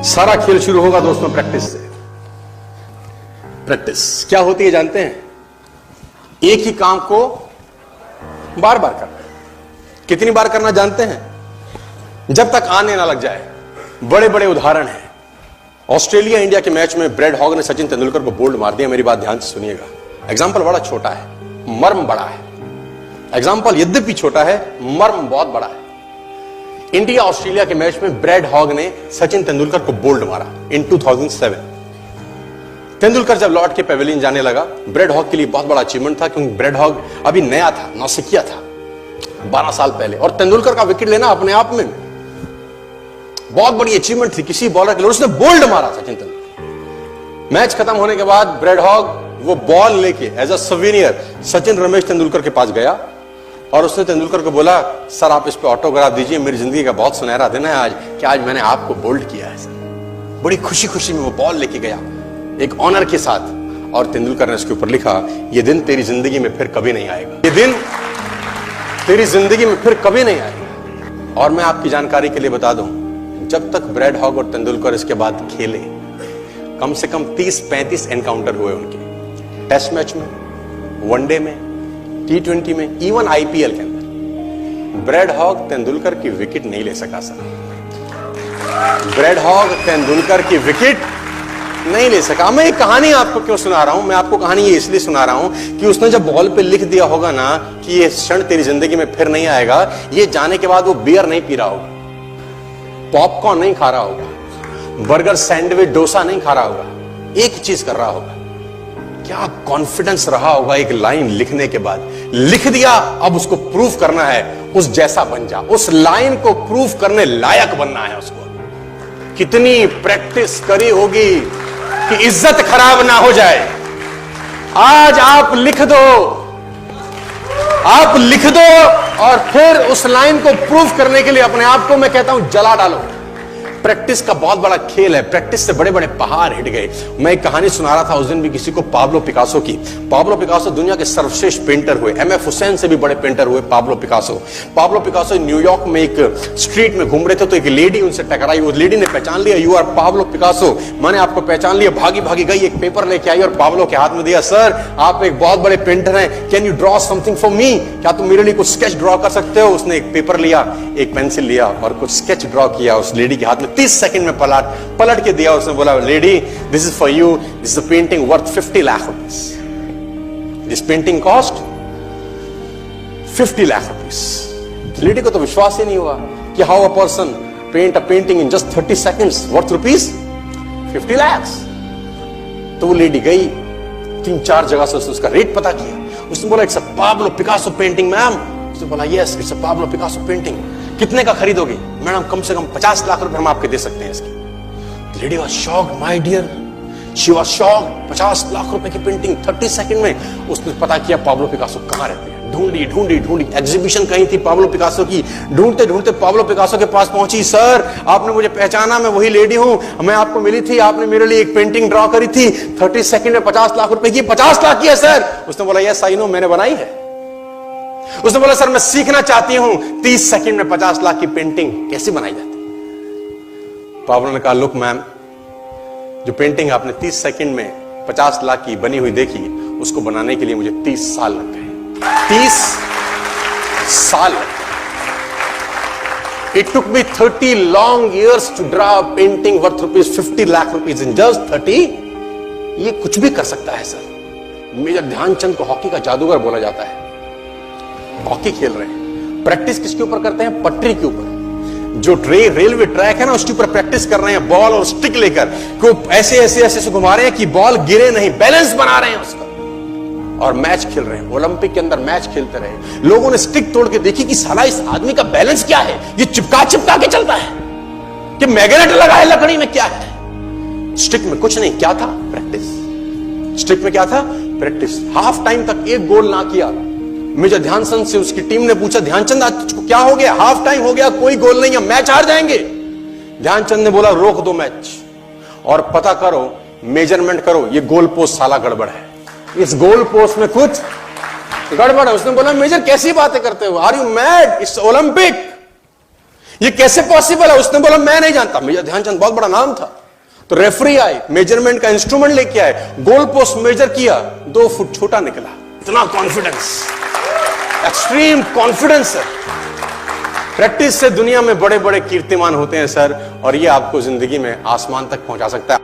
सारा खेल शुरू होगा दोस्तों प्रैक्टिस से। प्रैक्टिस क्या होती है जानते हैं? एक ही काम को बार बार करना। कितनी बार करना जानते हैं? जब तक आने ना लग जाए। बड़े बड़े उदाहरण हैं। ऑस्ट्रेलिया इंडिया के मैच में ब्रैड हॉग ने सचिन तेंदुलकर को बोल्ड मार दिया। मेरी बात ध्यान से सुनिएगा। एग्जाम्पल बड़ा छोटा है, मर्म बड़ा है। एग्जाम्पल यद्यपि छोटा है, मर्म बहुत बड़ा है। इंडिया ऑस्ट्रेलिया के मैच में ब्रैड हॉग ने सचिन तेंदुलकर को बोल्ड मारा इन 2007। तेंदुलकर जब लौट के पेविलियन जाने लगा, ब्रैड हॉग के लिए बहुत बड़ा अचीवमेंट था, क्योंकि ब्रैड हॉग अभी नया था, नौसिखिया था 12 साल पहले, और तेंदुलकर का विकेट लेना अपने आप में बहुत बड़ी अचीवमेंट थी किसी बॉलर के लिए। उसने बोल्ड मारा सचिन तेंदुलकर। मैच खत्म होने के बाद ब्रैड हॉग वो बॉल लेके as a souvenir Sachin Ramesh Tendulkar के पास गया और उसने तेंदुलकर को बोला, सर आप इस पे ऑटोग्राफ दीजिए, मेरी जिंदगी का बहुत सुनहरा दिन है आज कि आज मैंने आपको बोल्ड किया है सर। बड़ी खुशी खुशी में वो बॉल लेके गया एक ऑनर के साथ, और तेंदुलकर ने उसके ऊपर लिखा, ये दिन तेरी जिंदगी में फिर कभी नहीं आएगा, ये दिन तेरी जिंदगी में फिर कभी नहीं आएगा। और मैं आपकी जानकारी के लिए बता दूं, जब तक ब्रैड हॉग और तेंदुलकर इसके बाद खेले, कम से कम 30-35 एनकाउंटर हुए उनके, टेस्ट मैच में, वनडे में, T20 में, इवन IPL के अंदर। ब्रैड हॉग तेंदुलकर की विकेट नहीं ले सका सर। ब्रैड हॉग तेंदुलकर की विकेट नहीं ले सका। मैं ये कहानी आपको क्यों सुना रहा हूं? मैं आपको कहानी ये इसलिए सुना रहा हूं कि उसने जब बॉल पे लिख दिया होगा ना कि ये क्षण तेरी जिंदगी में फिर नहीं आएगा, ये जाने के बाद वो बियर नहीं पी रहा होगा, पॉपकॉर्न नहीं खा रहा होगा, बर्गर, सैंडविच, डोसा नहीं खा रहा होगा, एक चीज कर रहा होगा। क्या कॉन्फिडेंस रहा होगा एक लाइन लिखने के बाद। लिख दिया, अब उसको प्रूफ करना है, उस जैसा बन जा। उस लाइन को प्रूफ करने लायक बनना है उसको। कितनी प्रैक्टिस करी होगी कि इज्जत खराब ना हो जाए। आज आप लिख दो, आप लिख दो, और फिर उस लाइन को प्रूफ करने के लिए अपने आप को मैं कहता हूं जला डालो। प्रैक्टिस का बहुत बड़ा खेल है। प्रैक्टिस से बड़े बड़े पहाड़ हिट गए। मैं एक कहानी सुना रहा था उस दिन भी किसी को, पाब्लो पिकासो की। पाब्लो पिकासो दुनिया के सर्वश्रेष्ठ पेंटर हुए। MF हुसैन से भी बड़े पेंटर हुए Pablo Picasso. Pablo Picasso New York में एक स्ट्रीट में घूम रहे थे तो एक लेडी उनसे टकराई। उस लेडी ने पहचान लिया, यू आर पाब्लो पिकासो, मैंने आपको पहचान लिया। भागी भागी गई, एक पेपर लेके आई और पाब्लो के हाथ में दिया। सर आप एक बहुत बड़े पेंटर हैं, can you draw something for me? क्या तुम मेरे लिए कुछ स्केच ड्रॉ कर सकते हो? उसने एक पेपर लिया, एक पेंसिल लिया और कुछ स्केच ड्रॉ किया उस लेडी के हाथ में। 30 सेकंड में पलट के दिया। उसने बोला, lady this is for you, this is a painting worth 50 lakh rupees. This painting cost 50 lakh rupees. Lady को तो विश्वास ही नहीं हुआ कि how a person paint a painting in just 30 seconds worth rupees 50 lakh. तो वो लेडी गई, 3-4 जगह से उसने उसका रेट पता किया। उसने बोला, it's a Pablo Picasso painting ma'am. उसने बोला, yes it's a Pablo Picasso painting. कितने का खरीदोगे? मैडम कम से कम 50 लाख रुपए हम आपके दे सकते हैं इसकी। Lady was shocked, my dear, she was shocked. 50 lakh रुपए की पेंटिंग 30 सेकंड में। उसने पता किया पाब्लो पिकासो कहां रहते हैं। ढूंढी ढूंढी ढूंढी, एग्जीबिशन कहीं थी पाब्लो पिकासो की। ढूंढते ढूंढते पाब्लो पिकासो के पास पहुंची। सर आपने मुझे पहचाना, मैं वही लेडी हूं, मैं आपको मिली थी, आपने मेरे लिए एक पेंटिंग ड्रॉ करी थी 30 सेकंड में 50 लाख रुपए की। 50 लाख की है सर। उसने बोला, यस आई नो, मैंने बनाई है। उसने बोला, सर मैं सीखना चाहती हूं 30 सेकंड में 50 लाख की पेंटिंग कैसे बनाई जाती। पाब्लो ने कहा, लुक मैम, जो पेंटिंग आपने 30 सेकंड में 50 लाख की बनी हुई देखी, उसको बनाने के लिए मुझे 30 साल लग गए। 30 साल। It took me 30 long years to draw a painting worth rupees 50 lakh rupees in just 30। ये कुछ भी कर सकता है सर। मेजर ध्यानचंद को हॉकी का जादूगर बोला जाता है। हॉकी खेल रहे हैं, प्रैक्टिस किसके ऊपर करते हैं? पटरी के ऊपर। जो रेलवे ट्रैक है ना, उसके ऊपर प्रैक्टिस कर रहे हैं, बॉल और स्टिक लेकर को ऐसे ऐसे ऐसे से घुमा रहे हैं कि बॉल गिरे नहीं, बैलेंस बना रहे हैं उसका, और मैच खेल रहे हैं। ओलंपिक के अंदर मैच खेलते रहे। लोगों ने स्टिक तोड़ के देखी कि साला इस आदमी का बैलेंस क्या है, ये चिपका चिपका के चलता है कि मैग्नेट लगा है लकड़ी में, क्या है? स्टिक में कुछ नहीं, क्या था? प्रैक्टिस। स्टिक में क्या था? प्रैक्टिस। हाफ टाइम तक एक गोल ना किया। मेजर ध्यानचंद से उसकी टीम ने पूछा, ध्यानचंद आज क्या हो गया? हाफ टाइम हो गया, कोई गोल नहीं है, मैच हार जाएंगे। ध्यानचंद ने बोला, रोक दो मैच और पता करो, मेजरमेंट करो, ये गोल पोस्ट साला गड़बड़ है, इस गोल पोस्ट में कुछ गड़बड़ है। उसने बोला, मेजर कैसी बातें करते हो, are you mad, it's Olympic, ये कैसे पॉसिबल है? उसने बोला, मैं नहीं जानता। मेजर ध्यानचंद बहुत बड़ा नाम था। तो रेफरी आए, मेजरमेंट का इंस्ट्रूमेंट लेके आए, गोल पोस्ट मेजर किया, 2 फुट छोटा निकला। इतना कॉन्फिडेंस, एक्सट्रीम कॉन्फिडेंस है। प्रैक्टिस से दुनिया में बड़े बड़े कीर्तिमान होते हैं सर, और ये आपको जिंदगी में आसमान तक पहुंचा सकता है।